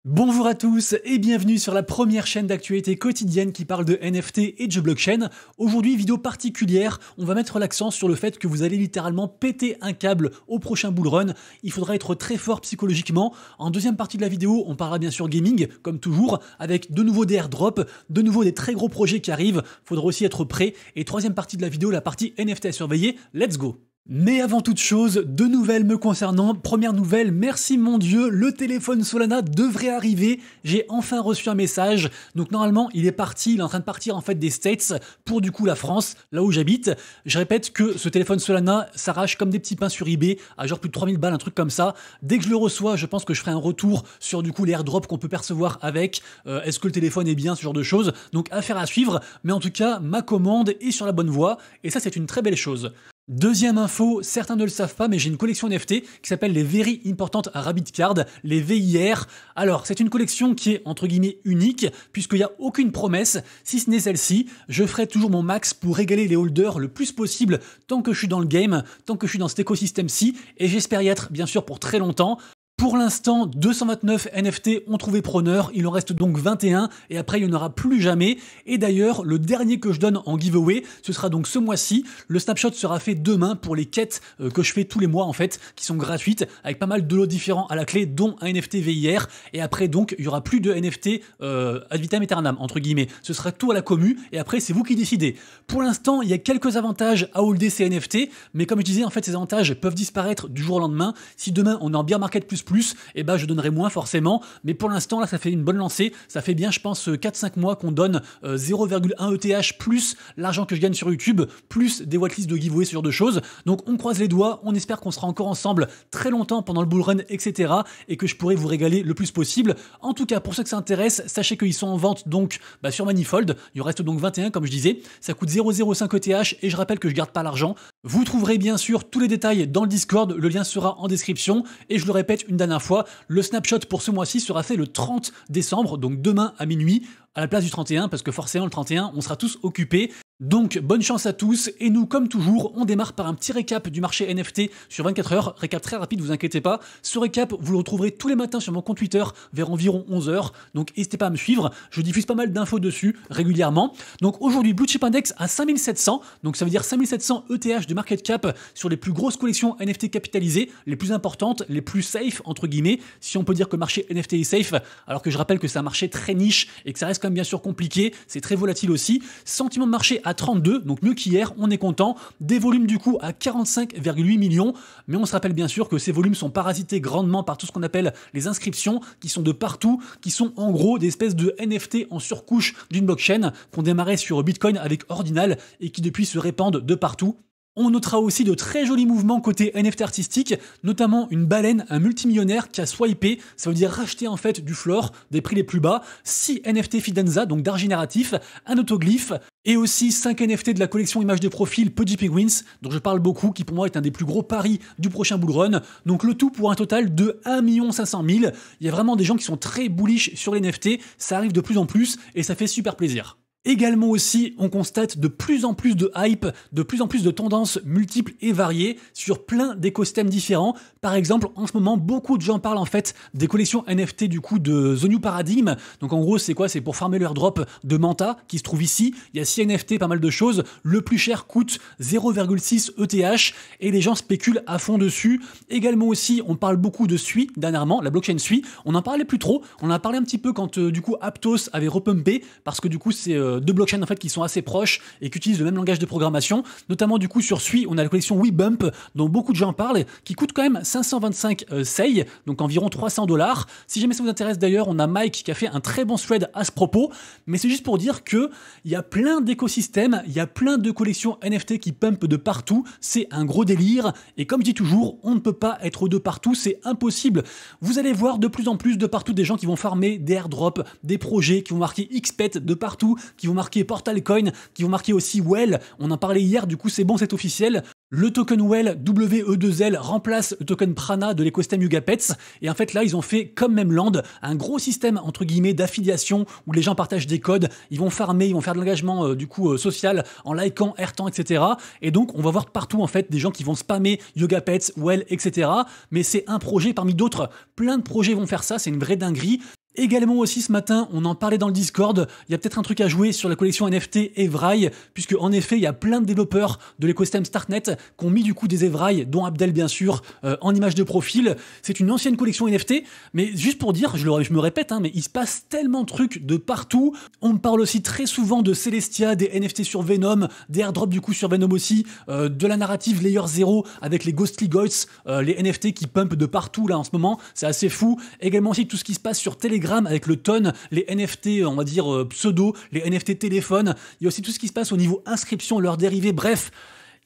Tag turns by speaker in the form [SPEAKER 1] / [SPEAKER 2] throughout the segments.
[SPEAKER 1] Bonjour à tous et bienvenue sur la première chaîne d'actualité quotidienne qui parle de NFT et de blockchain. Aujourd'hui, vidéo particulière, on va mettre l'accent sur le fait que vous allez littéralement péter un câble au prochain bull run. Il faudra être très fort psychologiquement. En deuxième partie de la vidéo, on parlera bien sûr gaming, comme toujours, avec de nouveau des airdrops, de nouveau des très gros projets qui arrivent. Faudra aussi être prêt. Et troisième partie de la vidéo, la partie NFT à surveiller. Let's go! Mais avant toute chose, deux nouvelles me concernant. Première nouvelle, merci mon Dieu, le téléphone Solana devrait arriver. J'ai enfin reçu un message. Donc normalement, il est parti, il est en train de partir en fait des States pour du coup la France, là où j'habite. Je répète que ce téléphone Solana s'arrache comme des petits pains sur eBay, à genre plus de 3000 balles, un truc comme ça. Dès que je le reçois, je pense que je ferai un retour sur du coup les airdrops qu'on peut percevoir avec. Est-ce que le téléphone est bien, ce genre de choses. Donc affaire à suivre. Mais en tout cas, ma commande est sur la bonne voie. Et ça, c'est une très belle chose. Deuxième info, certains ne le savent pas, mais j'ai une collection NFT qui s'appelle les Very Important Rabbit Card, les VIR. Alors, c'est une collection qui est entre guillemets unique, puisqu'il n'y a aucune promesse, si ce n'est celle-ci. Je ferai toujours mon max pour régaler les holders le plus possible tant que je suis dans le game, tant que je suis dans cet écosystème-ci, et j'espère y être, bien sûr, pour très longtemps. Pour l'instant, 229 NFT ont trouvé preneur, il en reste donc 21 et après il n'y en aura plus jamais. Et d'ailleurs, le dernier que je donne en giveaway, ce sera donc ce mois-ci. Le snapshot sera fait demain pour les quêtes que je fais tous les mois en fait, qui sont gratuites, avec pas mal de lots différents à la clé, dont un NFT VIR. Et après donc, il n'y aura plus de NFT ad vitam aeternam, entre guillemets. Ce sera tout à la commu et après c'est vous qui décidez. Pour l'instant, il y a quelques avantages à holder ces NFT, mais comme je disais, en fait ces avantages peuvent disparaître du jour au lendemain. Si demain on est en bear market plus, et bah je donnerai moins forcément, mais pour l'instant là ça fait une bonne lancée, ça fait bien je pense 4-5 mois qu'on donne 0,1 ETH plus l'argent que je gagne sur YouTube, plus des whatlists de giveaway, ce genre de choses, donc on croise les doigts, on espère qu'on sera encore ensemble très longtemps pendant le bull run, etc. et que je pourrai vous régaler le plus possible. En tout cas pour ceux que ça intéresse, sachez qu'ils sont en vente donc sur Manifold, il en reste donc 21 comme je disais, ça coûte 0,05 ETH et je rappelle que je garde pas l'argent. Vous trouverez bien sûr tous les détails dans le Discord, le lien sera en description et je le répète une dernière fois, le snapshot pour ce mois-ci sera fait le 30 décembre, donc demain à minuit, à la place du 31, parce que forcément le 31, on sera tous occupés. Donc bonne chance à tous, et nous comme toujours, on démarre par un petit récap du marché NFT sur 24 heures, récap très rapide, vous inquiétez pas. Ce récap, vous le retrouverez tous les matins sur mon compte Twitter vers environ 11h, donc n'hésitez pas à me suivre, je diffuse pas mal d'infos dessus régulièrement. Donc aujourd'hui, Blue Chip Index à 5700, donc ça veut dire 5700 ETH de market cap sur les plus grosses collections NFT capitalisées, les plus importantes, les plus safe entre guillemets, si on peut dire que le marché NFT est safe, alors que je rappelle que c'est un marché très niche et que ça reste quand même bien sûr compliqué, c'est très volatile aussi. Sentiment de marché à 32, donc mieux qu'hier, on est content. Des volumes du coup à 45,8 millions, mais on se rappelle bien sûr que ces volumes sont parasités grandement par tout ce qu'on appelle les inscriptions, qui sont de partout, qui sont en gros des espèces de NFT en surcouche d'une blockchain, qu'on démarrait sur Bitcoin avec Ordinal et qui depuis se répandent de partout. On notera aussi de très jolis mouvements côté NFT artistique, notamment une baleine, un multimillionnaire qui a swipé, ça veut dire racheter en fait du floor, des prix les plus bas, 6 NFT Fidenza, donc d'art génératif, un autoglyphe, et aussi 5 NFT de la collection images de profil Pudgy Penguins, dont je parle beaucoup, qui pour moi est un des plus gros paris du prochain bull run, donc le tout pour un total de 1 500 000. Il y a vraiment des gens qui sont très bullish sur les NFT, ça arrive de plus en plus, et ça fait super plaisir. Également aussi, on constate de plus en plus de hype, de plus en plus de tendances multiples et variées sur plein d'écosystèmes différents. Par exemple, en ce moment, beaucoup de gens parlent en fait des collections NFT du coup de The New Paradigm. Donc en gros, c'est quoi? C'est pour farmer le airdrop de Manta qui se trouve ici. Il y a 6 NFT, pas mal de choses. Le plus cher coûte 0,6 ETH et les gens spéculent à fond dessus. Également aussi, on parle beaucoup de Sui dernièrement, la blockchain Sui. On n'en parlait plus trop. On en a parlé un petit peu quand du coup Aptos avait repumpé parce que du coup c'est deux blockchains en fait qui sont assez proches et qui utilisent le même langage de programmation. Notamment du coup sur Sui, on a la collection WeBump dont beaucoup de gens parlent, qui coûte quand même 525 SEI, donc environ 300 $. Si jamais ça vous intéresse d'ailleurs, on a Mike qui a fait un très bon thread à ce propos, mais c'est juste pour dire que il y a plein d'écosystèmes, il y a plein de collections NFT qui pumpent de partout, c'est un gros délire, et comme je dis toujours, on ne peut pas être de partout, c'est impossible. Vous allez voir de plus en plus de partout des gens qui vont farmer des airdrops, des projets qui vont marquer XPET de partout, qui vont marquer Portal Coin, qui vont marquer aussi Well, on en parlait hier, du coup c'est bon, c'est officiel. Le token Well WE2L remplace le token Prana de l'écosystème Yuga Pets, et en fait là ils ont fait comme Memland, un gros système entre guillemets d'affiliation où les gens partagent des codes, ils vont farmer, ils vont faire de l'engagement social en likant, airtant, etc. Et donc on va voir partout en fait des gens qui vont spammer Yuga Pets, Well, etc. Mais c'est un projet parmi d'autres, plein de projets vont faire ça, c'est une vraie dinguerie. Également aussi ce matin, on en parlait dans le Discord, il y a peut-être un truc à jouer sur la collection NFT Evrail, puisque en effet, il y a plein de développeurs de l'écosystème Starknet qui ont mis du coup des Evrail, dont Abdel bien sûr, en image de profil. C'est une ancienne collection NFT, mais juste pour dire, je me répète, mais il se passe tellement de trucs de partout. On me parle aussi très souvent de Celestia, des NFT sur Venom, des airdrops du coup sur Venom aussi, de la narrative Layer 0 avec les Ghostly Goats, les NFT qui pumpent de partout là en ce moment, c'est assez fou. Également aussi tout ce qui se passe sur Telegram avec le ton, les NFT, on va dire pseudo, les NFT téléphone. Il y a aussi tout ce qui se passe au niveau inscription, leurs dérivés, bref.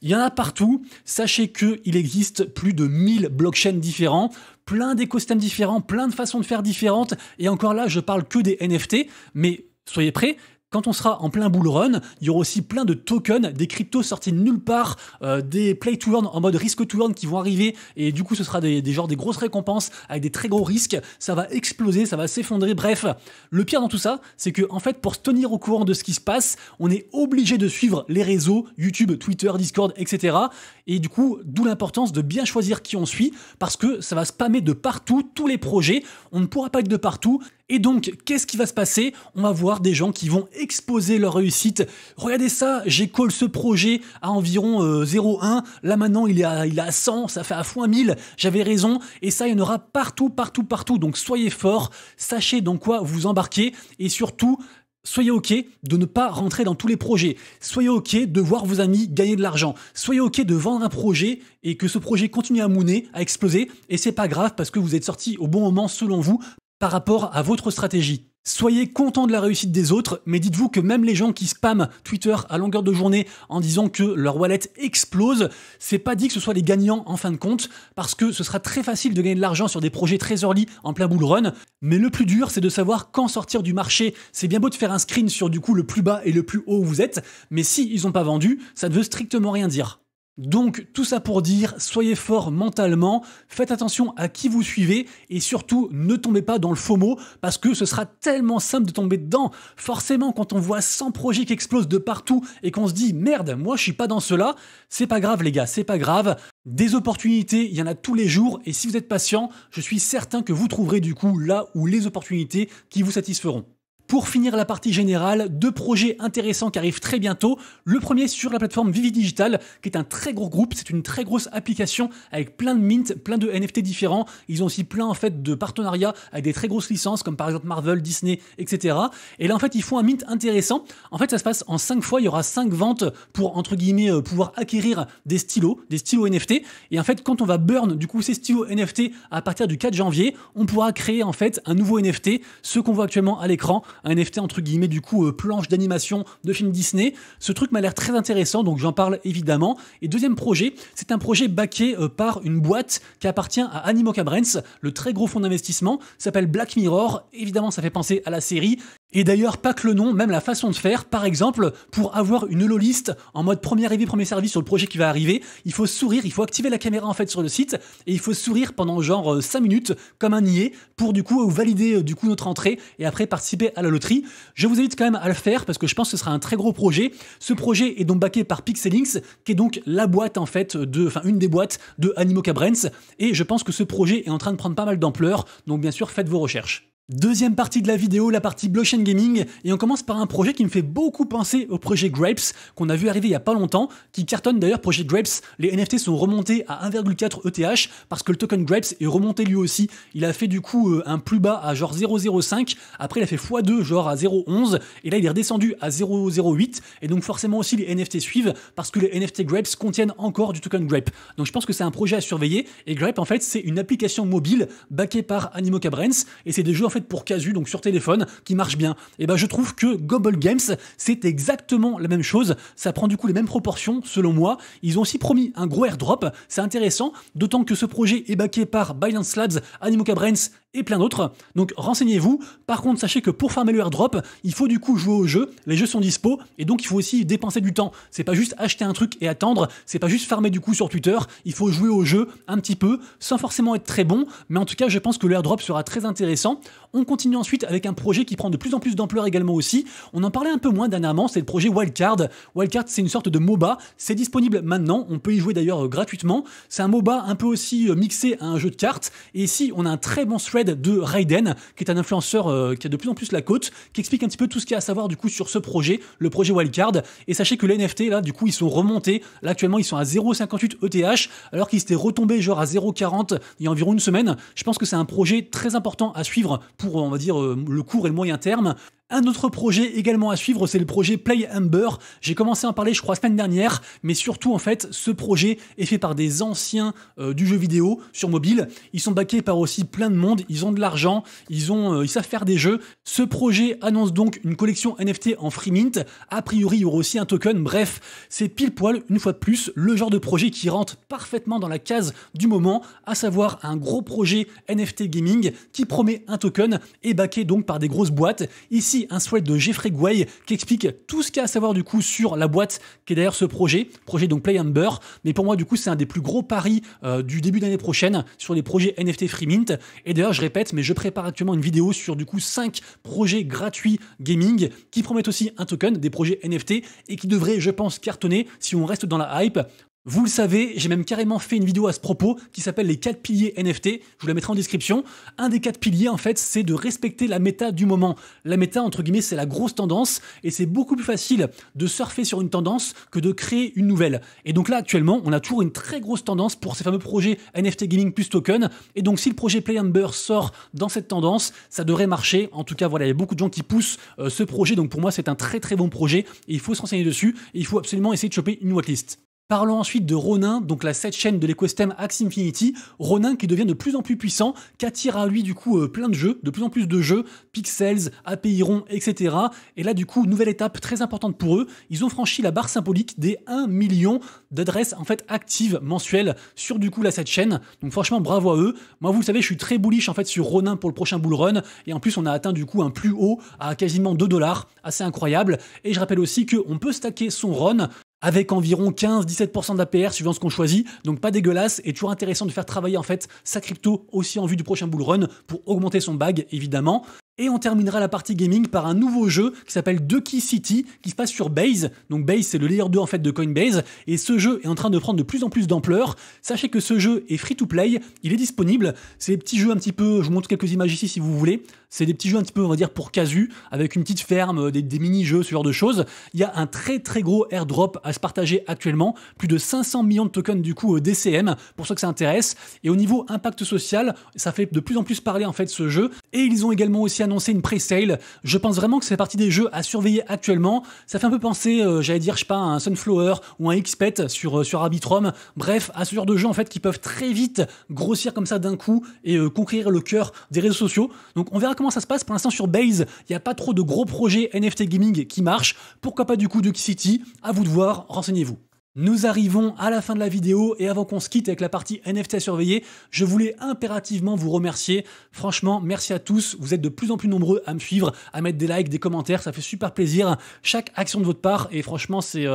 [SPEAKER 1] Il y en a partout. Sachez qu'il existe plus de 1000 blockchains différents, plein d'écosystèmes différents, plein de façons de faire différentes. Et encore là, je parle que des NFT, mais soyez prêts. Quand on sera en plein bull run, il y aura aussi plein de tokens, des cryptos sortis de nulle part, des play to earn en mode risk to earn qui vont arriver, et du coup ce sera des grosses récompenses avec des très gros risques, ça va exploser, ça va s'effondrer, bref. Le pire dans tout ça, c'est que en fait pour se tenir au courant de ce qui se passe, on est obligé de suivre les réseaux, YouTube, Twitter, Discord, etc. Et du coup, d'où l'importance de bien choisir qui on suit, parce que ça va spammer de partout, tous les projets, on ne pourra pas être de partout. Et donc, qu'est-ce qui va se passer? On va voir des gens qui vont exposer leur réussite. Regardez ça, j'ai call ce projet à environ 0,1. Là maintenant, il est à 100, ça fait à fois 1000. J'avais raison. Et ça, il y en aura partout, partout, partout. Donc, soyez forts, sachez dans quoi vous embarquez. Et surtout, soyez OK de ne pas rentrer dans tous les projets. Soyez OK de voir vos amis gagner de l'argent. Soyez OK de vendre un projet et que ce projet continue à mooner, à exploser. Et c'est pas grave parce que vous êtes sorti au bon moment selon vous, par rapport à votre stratégie. Soyez content de la réussite des autres, mais dites-vous que même les gens qui spamment Twitter à longueur de journée en disant que leur wallet explose, c'est pas dit que ce soit les gagnants en fin de compte, parce que ce sera très facile de gagner de l'argent sur des projets très early en plein bull run, mais le plus dur c'est de savoir quand sortir du marché. C'est bien beau de faire un screen sur du coup le plus bas et le plus haut où vous êtes, mais si ils n'ont pas vendu, ça ne veut strictement rien dire. Donc tout ça pour dire, soyez forts mentalement, faites attention à qui vous suivez et surtout ne tombez pas dans le FOMO parce que ce sera tellement simple de tomber dedans. Forcément quand on voit 100 projets qui explosent de partout et qu'on se dit merde, moi je suis pas dans cela, c'est pas grave les gars, c'est pas grave. Des opportunités, il y en a tous les jours et si vous êtes patient, je suis certain que vous trouverez du coup là où les opportunités qui vous satisferont. Pour finir la partie générale, 2 projets intéressants qui arrivent très bientôt. Le premier sur la plateforme Vivi Digital, qui est un très gros groupe, c'est une très grosse application avec plein de mint, plein de NFT différents. Ils ont aussi plein en fait de partenariats avec des très grosses licences comme par exemple Marvel, Disney, etc. Et là en fait ils font un mint intéressant. En fait ça se passe en 5 fois, il y aura 5 ventes pour entre guillemets pouvoir acquérir des stylos NFT. Et en fait quand on va burn du coup ces stylos NFT à partir du 4 janvier, on pourra créer en fait un nouveau NFT, ce qu'on voit actuellement à l'écran. Un NFT entre guillemets du coup planche d'animation de film Disney. Ce truc m'a l'air très intéressant donc j'en parle évidemment. Et deuxième projet, c'est un projet backé par une boîte qui appartient à Animoca Brands, le très gros fonds d'investissement, s'appelle Black Mirror. Évidemment ça fait penser à la série. Et d'ailleurs, pas que le nom, même la façon de faire. Par exemple, pour avoir une hello list en mode premier arrivé, premier servi sur le projet qui va arriver, il faut sourire, il faut activer la caméra en fait sur le site et il faut sourire pendant genre 5 minutes comme un niais pour du coup valider du coup notre entrée et après participer à la loterie. Je vous invite quand même à le faire parce que je pense que ce sera un très gros projet. Ce projet est donc backé par Pixelinks, qui est donc la boîte en fait une des boîtes de Animoca Brands et je pense que ce projet est en train de prendre pas mal d'ampleur. Donc bien sûr, faites vos recherches. Deuxième partie de la vidéo, la partie blockchain gaming, et on commence par un projet qui me fait beaucoup penser au projet Grapes, qu'on a vu arriver il y a pas longtemps, qui cartonne d'ailleurs. Projet Grapes, les NFT sont remontés à 1,4 ETH, parce que le token Grapes est remonté lui aussi. Il a fait du coup un plus bas à genre 0,05, après il a fait x2 genre à 0,11, et là il est redescendu à 0,08, et donc forcément aussi les NFT suivent, parce que les NFT Grapes contiennent encore du token Grape. Donc je pense que c'est un projet à surveiller, et Grape en fait c'est une application mobile backée par Animoca Brands, et c'est des jeux en fait pour casu, donc sur téléphone, qui marche bien. Et ben je trouve que Gobble Games, c'est exactement la même chose. Ça prend du coup les mêmes proportions, selon moi. Ils ont aussi promis un gros airdrop. C'est intéressant, d'autant que ce projet est backé par Binance Labs, Animoca Brands et plein d'autres. Donc renseignez-vous. Par contre, sachez que pour farmer le airdrop, il faut du coup jouer au jeu. Les jeux sont dispo et donc il faut aussi dépenser du temps. C'est pas juste acheter un truc et attendre. C'est pas juste farmer du coup sur Twitter. Il faut jouer au jeu un petit peu, sans forcément être très bon. Mais en tout cas, je pense que le airdrop sera très intéressant. On continue ensuite avec un projet qui prend de plus en plus d'ampleur également aussi. On en parlait un peu moins dernièrement, c'est le projet Wildcard. Wildcard, c'est une sorte de MOBA. C'est disponible maintenant. On peut y jouer d'ailleurs gratuitement. C'est un MOBA un peu aussi mixé à un jeu de cartes. Et ici, on a un très bon thread thread de Raiden, qui est un influenceur qui a de plus en plus la cote, qui explique un petit peu tout ce qu'il y a à savoir du coup sur ce projet, le projet Wildcard. Et sachez que les NFT là, du coup, ils sont remontés. Là actuellement, ils sont à 0,58 ETH, alors qu'ils étaient retombés genre à 0,40 il y a environ une semaine. Je pense que c'est un projet très important à suivre pour, on va dire, le court et le moyen terme. Un autre projet également à suivre, c'est le projet Play Ember. J'ai commencé à en parler, je crois, semaine dernière, mais surtout, en fait, ce projet est fait par des anciens du jeu vidéo sur mobile. Ils sont backés par aussi plein de monde, ils ont de l'argent, ils savent faire des jeux. Ce projet annonce donc une collection NFT en free mint. A priori, il y aura aussi un token. Bref, c'est pile poil, une fois de plus, le genre de projet qui rentre parfaitement dans la case du moment, à savoir un gros projet NFT gaming qui promet un token et backé donc par des grosses boîtes. Ici, un thread de Jeffrey Guay qui explique tout ce qu'il y a à savoir du coup sur la boîte qui est derrière ce projet donc Play Ember. Mais pour moi du coup c'est un des plus gros paris du début d'année prochaine sur les projets NFT Free Mint. Et d'ailleurs je répète, mais je prépare actuellement une vidéo sur du coup 5 projets gratuits gaming qui promettent aussi un token, des projets NFT et qui devraient, je pense, cartonner si on reste dans la hype. Vous le savez, j'ai même carrément fait une vidéo à ce propos qui s'appelle les 4 piliers NFT, je vous la mettrai en description. Un des 4 piliers en fait, c'est de respecter la méta du moment. La méta entre guillemets, c'est la grosse tendance et c'est beaucoup plus facile de surfer sur une tendance que de créer une nouvelle. Et donc là actuellement, on a toujours une très grosse tendance pour ces fameux projets NFT gaming plus token. Et donc si le projet Play Ember sort dans cette tendance, ça devrait marcher. En tout cas voilà, il y a beaucoup de gens qui poussent ce projet, donc pour moi c'est un très très bon projet et il faut se renseigner dessus et il faut absolument essayer de choper une whitelist. Parlons ensuite de Ronin, donc la 7 chaîne de l'écosystème Axie Infinity. Ronin qui devient de plus en plus puissant, qui attire à lui du coup plein de jeux, de plus en plus de jeux, Pixels, API ROM, etc. Et là du coup, nouvelle étape très importante pour eux, ils ont franchi la barre symbolique des 1 million d'adresses en fait actives mensuelles sur du coup la 7 chaîne. Donc franchement bravo à eux. Moi vous le savez, je suis très bullish en fait sur Ronin pour le prochain bull run. Et en plus on a atteint du coup un plus haut à quasiment 2 $, assez incroyable. Et je rappelle aussi qu'on peut stacker son run avec environ 15-17% d'APR suivant ce qu'on choisit, donc pas dégueulasse et toujours intéressant de faire travailler en fait sa crypto aussi en vue du prochain bull run pour augmenter son bag évidemment. Et on terminera la partie gaming par un nouveau jeu qui s'appelle Ducky City, qui se passe sur Base. Donc Base, c'est le layer 2 en fait de Coinbase. Et ce jeu est en train de prendre de plus en plus d'ampleur. Sachez que ce jeu est free to play, il est disponible. C'est des petits jeux un petit peu, je vous montre quelques images ici si vous voulez. C'est des petits jeux un petit peu, on va dire, pour casu, avec une petite ferme, des mini-jeux, ce genre de choses. Il y a un très très gros airdrop à se partager actuellement. Plus de 500 millions de tokens du coup DCM, pour ceux que ça intéresse. Et au niveau impact social, ça fait de plus en plus parler en fait ce jeu. Et ils ont également aussi annoncé une pre-sale. Je pense vraiment que c'est partie des jeux à surveiller actuellement. Ça fait un peu penser, j'allais dire, je sais pas, à un Sunflower ou un XPET sur Arbitrum. Bref, à ce genre de jeux en fait qui peuvent très vite grossir comme ça d'un coup et conquérir le cœur des réseaux sociaux. Donc on verra comment ça se passe. Pour l'instant sur Base, il n'y a pas trop de gros projets NFT gaming qui marchent. Pourquoi pas du coup Ducky City? À vous de voir, renseignez-vous. Nous arrivons à la fin de la vidéo et avant qu'on se quitte avec la partie NFT à surveiller, je voulais impérativement vous remercier. Franchement, merci à tous. Vous êtes de plus en plus nombreux à me suivre, à mettre des likes, des commentaires. Ça fait super plaisir. Chaque action de votre part et franchement, c'est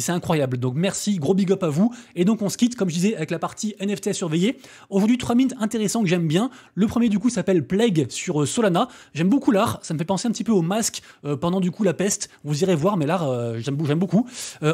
[SPEAKER 1] incroyable. Donc merci, gros big up à vous. Et donc on se quitte, comme je disais, avec la partie NFT à surveiller. Aujourd'hui, 3 mints intéressants que j'aime bien. Le premier du coup s'appelle Plague sur Solana. J'aime beaucoup l'art. Ça me fait penser un petit peu au masque pendant du coup la peste. Vous irez voir, mais l'art, j'aime beaucoup.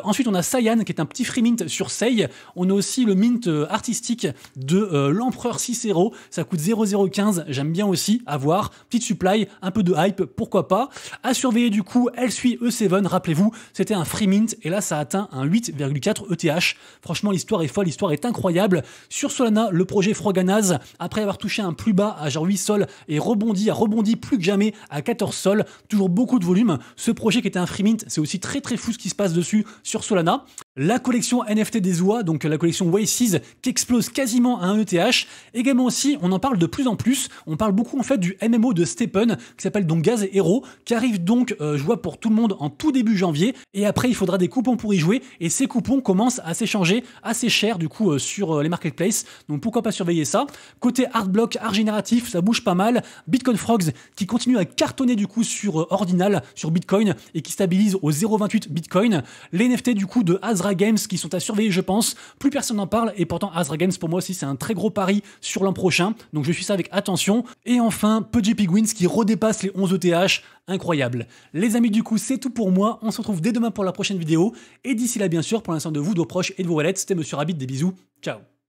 [SPEAKER 1] Ensuite, on a Cyan qui est un petit free mint sur Sei. On a aussi le mint artistique de l'empereur Cicero. Ça coûte 0,015. J'aime bien aussi à voir. Petite supply, un peu de hype, pourquoi pas. À surveiller du coup, elle suit E7. Rappelez-vous, c'était un free mint et là ça a atteint un 8,4 ETH. Franchement, l'histoire est folle, l'histoire est incroyable. Sur Solana, le projet Froganaz, après avoir touché un plus bas à genre 8 sols et a rebondi plus que jamais à 14 sols. Toujours beaucoup de volume. Ce projet qui était un free mint, c'est aussi très très fou ce qui se passe dessus sur Solana. La collection NFT des OA, donc la collection Waces, qui explose quasiment à 1 ETH. Également aussi, on en parle de plus en plus. On parle beaucoup en fait du MMO de Stephen, qui s'appelle donc Gaz Hero, qui arrive donc, je vois pour tout le monde en tout début janvier. Et après, il faudra des coupons pour y jouer. Et ces coupons commencent à s'échanger assez cher du coup sur les marketplaces. Donc pourquoi pas surveiller ça. Côté Artblock, art génératif, ça bouge pas mal. Bitcoin Frogs, qui continue à cartonner du coup sur Ordinal, sur Bitcoin, et qui stabilise au 0,28 Bitcoin. Les NFT du coup de Azra Games qui sont à surveiller je pense, plus personne n'en parle et pourtant Azra Games pour moi aussi c'est un très gros pari sur l'an prochain, donc je suis ça avec attention. Et enfin Pudgy Penguins qui redépasse les 11 ETH, incroyable. Les amis du coup c'est tout pour moi, on se retrouve dès demain pour la prochaine vidéo et d'ici là bien sûr pour l'instant de vous, de vos proches et de vos wallets, c'était Monsieur Rabbit, des bisous, ciao.